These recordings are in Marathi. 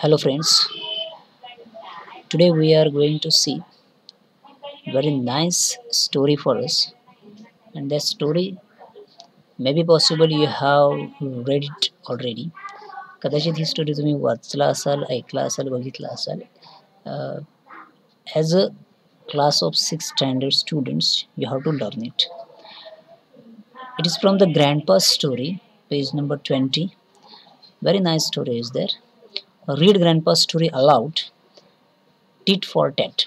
Hello friends, today we are going to see very nice story for us, and that story maybe possible you have read it already. कदाचित ही स्टोरी तुम्ही वाचला असाल, ऐकला असाल, बघितला असाल. As a class of 6th standard students, you have to learn it. It is from the Grandpa's story, page number 20. Very nice story is there. Read Grandpa's story aloud, tit for tat.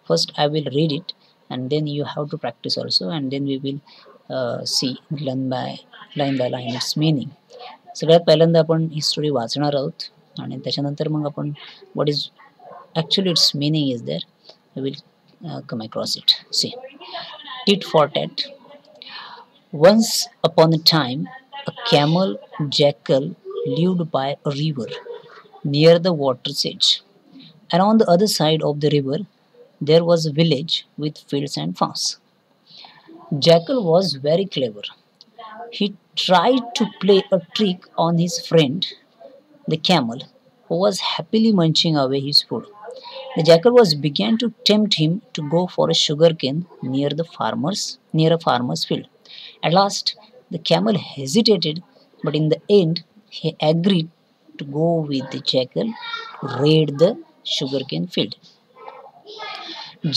First I will read it and then you have to practice also, and then we will see line by line its meaning. सगळ्यात पहिल्यांदा आपण ही स्टोरी वाचणार आहोत आणि त्याच्यानंतर मग आपण what is actually its meaning is there, we will come across it. See, tit for tat. Once upon a time a camel jackal lived by a river near the water's edge, and on the other side of the river there was a village with fields and farms. Jackal was very clever. He tried to play a trick on his friend, the camel, who was happily munching away his food. The jackal was began to tempt him to go for a sugarcane near a farmer's field. At last, the camel hesitated, but in the end, he agreed to go with the jackal to raid the sugarcane field.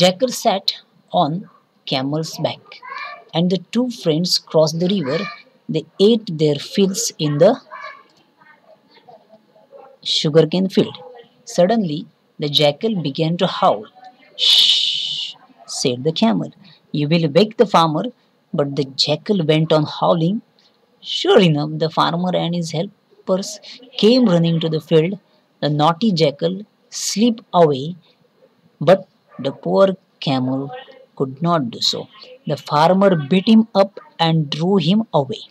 Jackal sat on camel's back, and the two friends crossed the river. They ate their fills in the sugarcane field. Suddenly, the jackal began to howl. Shh, said the camel. You will wake the farmer. But the jackal went on howling. Sure enough, the farmer and his helpers came running to the field. The naughty jackal slipped away, but the poor camel could not do so. The farmer beat him up and drew him away.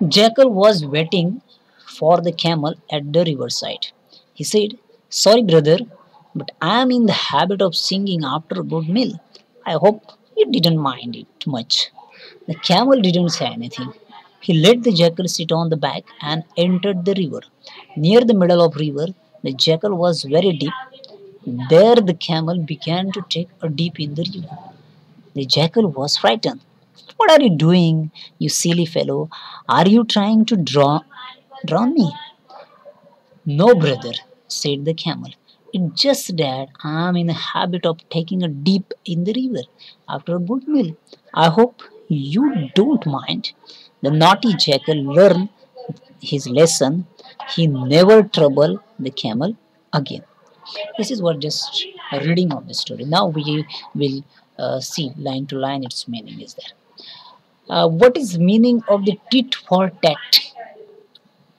Jackal was waiting for the camel at the riverside. He said, Sorry, brother, but I am in the habit of singing after a good meal. I hope you didn't mind it much. The camel didn't say anything. He let the jackal sit on the back and entered the river. Near the middle of river, the jackal was very deep. There the camel began to take a dip in the river. The jackal was frightened. What are you doing, you silly fellow? Are you trying to drown me? No, brother, said the camel. It's just that I am in the habit of taking a dip in the river after a good meal. I hope you don't mind. The naughty jackal learned his lesson. He never troubled the camel again. This is what just a reading of the story. Now we will see line to line its meaning is there. What is meaning of the tit for tat?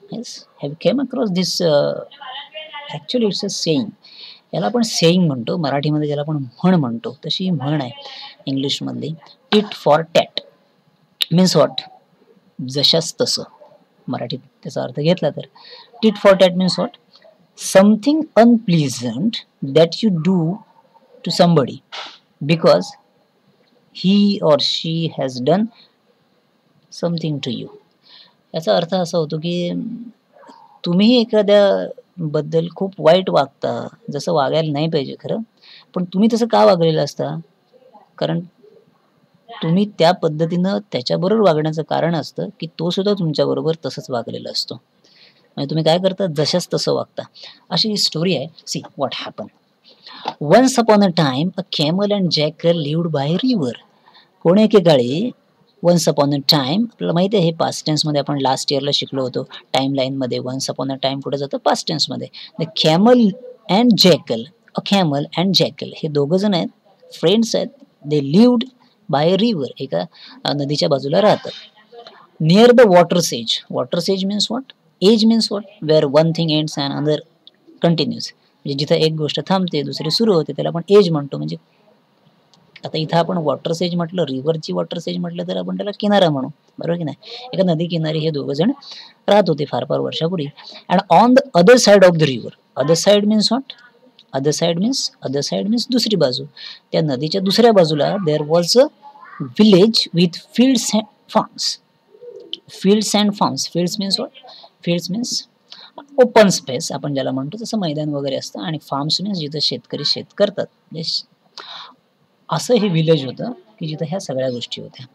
Yes, have you came across this? Actually, it's a saying. याला आपण सेईंग म्हणतो मराठीमध्ये, ज्याला आपण म्हण म्हणतो तशी ही म्हण आहे इंग्लिशमधली. Tit for tat means what, जशास तसं मराठीत त्याचा अर्थ घेतला तर. Tit for tat means what, something unpleasant that you do to somebody because he or she has done something to you. याचा अर्थ असा होतो की तुम्ही एखाद्या बद्दल खूप वाईट वागता, जसं वागायला नाही पाहिजे खरं, पण तुम्ही तसं का वागलेलं असता, कारण तुम्ही त्या पद्धतीनं त्याच्याबरोबर वागण्याचं कारण असतं की तो सुद्धा तुमच्याबरोबर तसंच वागलेला असतो. म्हणजे तुम्ही काय करता, जशाच तसं वागता. अशी ही स्टोरी आहे. See what happen. Once upon a time a camel and jackal lived by river. कोण एकेकाळी, वन्स अपॉन अ टाइम आपल्याला माहिती आहे हे पास्ट टेन्समध्ये आपण लास्ट इयरला शिकलो होतो. टाइम लाईनमध्ये वन्स अपॉन अ टाइम कुठे जातं, पास्ट टेन्समध्ये. The camel and jackal, a camel and jackal हे दोघं जण आहेत, फ्रेंड्स आहेत. They lived by a river, एका नदीच्या बाजूला राहतात. Near the water's edge. Water's edge means what, edge means what, where one thing ends and other continues. म्हणजे जिथं एक गोष्ट थांबते दुसरी सुरू होते त्याला आपण एज म्हणतो. म्हणजे आता इथं आपण वॉटर सेज म्हटलं, रिव्हरची वॉटर सेज म्हटलं तर आपण त्याला किनारा म्हणू, बरोबर की नाही. एका नदी किनारी हे दोघं जण राहत होते फार फार वर्षापूर्वी. And on the other side of the river, other side means what, other side means दुसरी बाजू. त्या नदीच्या दुसऱ्या बाजूला there was a village with fields and farms. Fields and farms, fields means what, fields means open space आपण ज्याला म्हणतो तसं मैदान वगैरे असतं, आणि फार्म्स मीन्स जिथं शेतकरी शेत करतात. असं हे विलेज होतं की जिथं ह्या सगळ्या गोष्टी होत्या.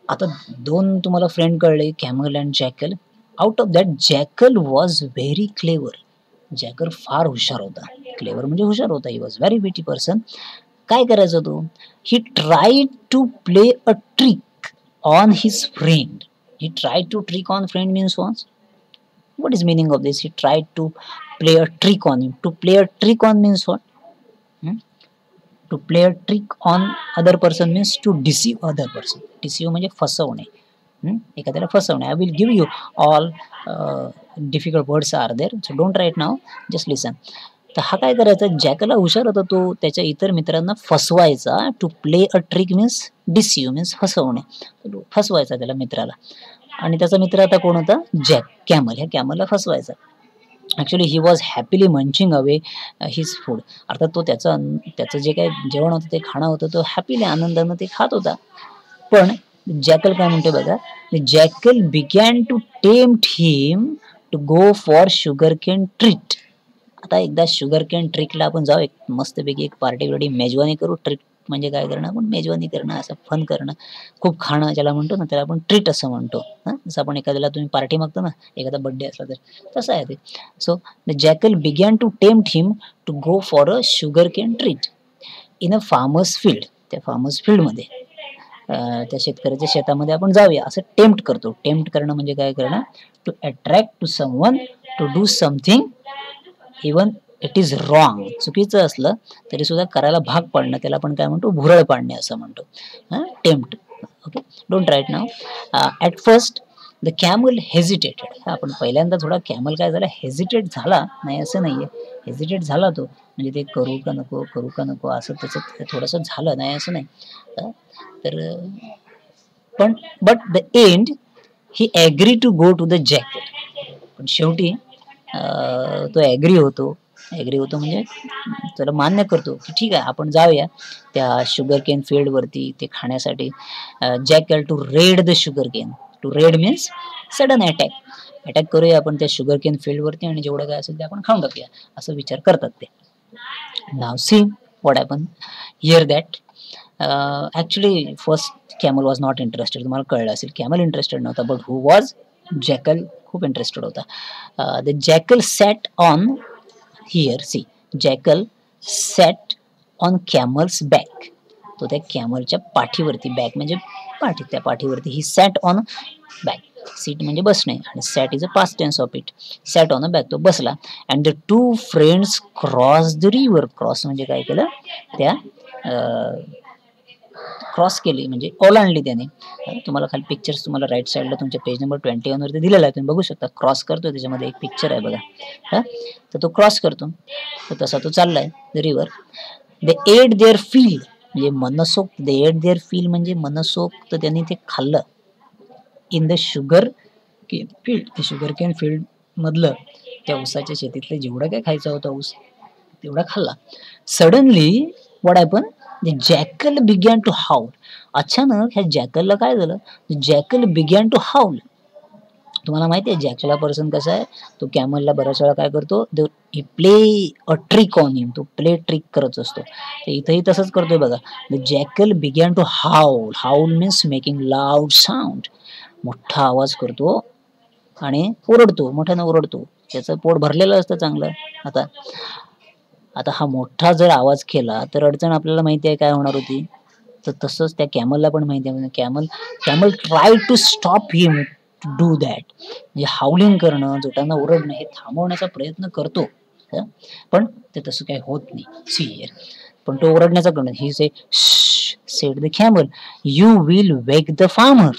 आता दोन तुम्हाला फ्रेंड कळले, camel and jackal. Out of that jackal was very clever. Jackal फार हुशार होता. क्लेवर म्हणजे हुशार होता. He was very witty person. काय करायचं तो? He tried to play a trick on his friend. He tried to trick on friend means was, what is meaning of this? He tried to play a trick on him. To play a trick on means what? To play a trick on other person means to deceive other person. Deceive म्हणजे फसवणे. एखाद्याला फसवणे. I will give you all difficult words are there, so don't write now, just listen. तर हा काय करायचा? जॅकला हुशार होता, तो त्याच्या इतर मित्रांना फसवायचा. To play a trick means deceive means फसवणे. फसवायचा त्याला मित्राला. आणि त्याचा मित्र आता कोण होता? Jack, camel. ह्या कॅमलला फसवायचा. Actually he was happily munching away his food. अर्थात तो त्याचं जे काही जेवण होतं ते खाणं होतं, तो हॅपीली आनंदानं ते खात होता. पण जॅकल काय म्हणते बघा, jackal began to tempt him to go for sugar cane treat. आता एकदा शुगर केन ट्रिकला आपण जाऊ, एक मस्तपैकी एक पार्टी मेजवानी करू. ट्रिक म्हणजे काय करणं? आपण मेजवानी करणं, असं फन करणं, खूप खाणं ज्याला म्हणतो ना, त्याला आपण ट्रीट असं म्हणतो. जसं आपण एखाद्याला तुम्ही पार्टी मागतो ना, एखादा बर्थडे असला तर, तसं आहे ते. So the jackal began to tempt him to go for a sugar cane treat in a farmer's field. त्या फार्मर्स फील्डमध्ये, त्या शेतकऱ्याच्या शेतामध्ये आपण जाऊया असं टेम्प्ट करतो. टेम्प्ट करणं म्हणजे काय करणं? To attract to someone to do something even it is wrong. चुकीचं असलं तरी सुद्धा करायला भाग पाडणं, त्याला आपण काय म्हणतो? भुरळ पाडणे असं म्हणतो. Tempt. Okay, don't write now. At first the camel hesitated. आपण पहिल्यांदा थोडा कॅमल काय झाला? हेजिटेट झाला. नाही असं नाहीये, हेजिटेट झाला तो, म्हणजे ते करू का नको असं त्याचं थोडंसं झालं. नाही असं नाही. तर पण but the end he agree to go to the jackal. पण शेवटी तो ॲग्री होतो म्हणजे त्याला मान्य करतो की ठीक आहे, आपण जाऊया त्या शुगर केन फील्डवरती ते खाण्यासाठी. Jackal to raid the sugar cane. To raid means sudden attack करूया आपण त्या शुगर केन फील्डवरती, आणि जेवढं काय असेल ते आपण खाऊन टाकूया असं विचार करतात ते. नाव see what happen here that. Actually first camel was not interested. तुम्हाला कळलं असेल, कॅमल इंटरेस्टेड नव्हता, बट हू वॉज? जॅकल खूप इंटरेस्टेड होता. The jackal sat on here see. Jackal sat on camel's back. तो त्या कॅमलच्या पाठीवरती, बॅक म्हणजे पाठी, त्या पाठीवरती. He sat on back. Seat म्हणजे बसणे, आणि sat is a past tense of it. Sat on a back, तो बसला. And the two friends cross the river. Cross म्हणजे काय केलं? त्या क्रॉस केली म्हणजे ओलांडली त्याने. तुम्हाला खाली पिक्चर्स तुम्हाला राईट साईडला तुमच्या पेज नंबर 21 वरती दिलेला आहे, तुम्ही बघू शकता. क्रॉस करतोय, त्याच्यामध्ये एक पिक्चर आहे बघा. तर तो क्रॉस करतो, तर तसा तो चाललाय the river. They ate their field म्हणजे मनसोक्त. दे एट देअर फील्ड म्हणजे मनसोक्त त्यांनी ते खाल्लं. In the sugar Kane field. ते शुगर केन फील्ड मधलं त्या ऊसाच्या शेतीतलं जेवढं काय खायचं होतं ऊस, तेवढा खाल्ला. Suddenly what happen? The jackal began to howl. अचानक ह्या जॅकलला काय झालं? Jackal began to howl. तुम्हाला माहिती आहे जॅकला पर्सन कसा आहे? तो कॅमलला बऱ्याच वेळा काय करतो? ही प्ले अ ट्रिक ऑन हिम. तो प्ले ट्रिक करत असतो. तर इथंही तसंच करतोय बघा. The jackal began to howl. Howl means making loud sound. मोठा आवाज करतो आणि ओरडतो, मोठ्यानं ओरडतो. त्याचं पोट भरलेलं असतं चांगलं. आता हा मोठा जर आवाज केला तर अडचण आपल्याला माहिती आहे काय होणार होती. तर तसंच त्या कॅमलला पण माहिती आहे. Camel try to stop him to do that. म्हणजे हाऊलिंग करणं, जोटांना ओरडणं हे थांबवण्याचा प्रयत्न करतो, पण ते तसं काही होत नाही. See here. पण तो ओरडण्याचा करणं. He said the camel, you will wake the farmer.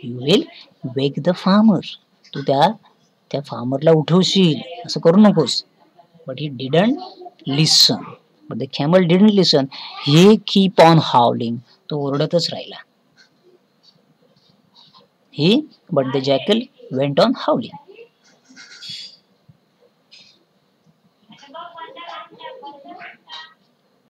You will wake the farmer. तू त्या फार्मरला उठवशील, असं करू नकोस. But he didn't listen. But the camel didn't listen. He keep on howling. तो ओरडतच राहिला. But the jackal went on howling.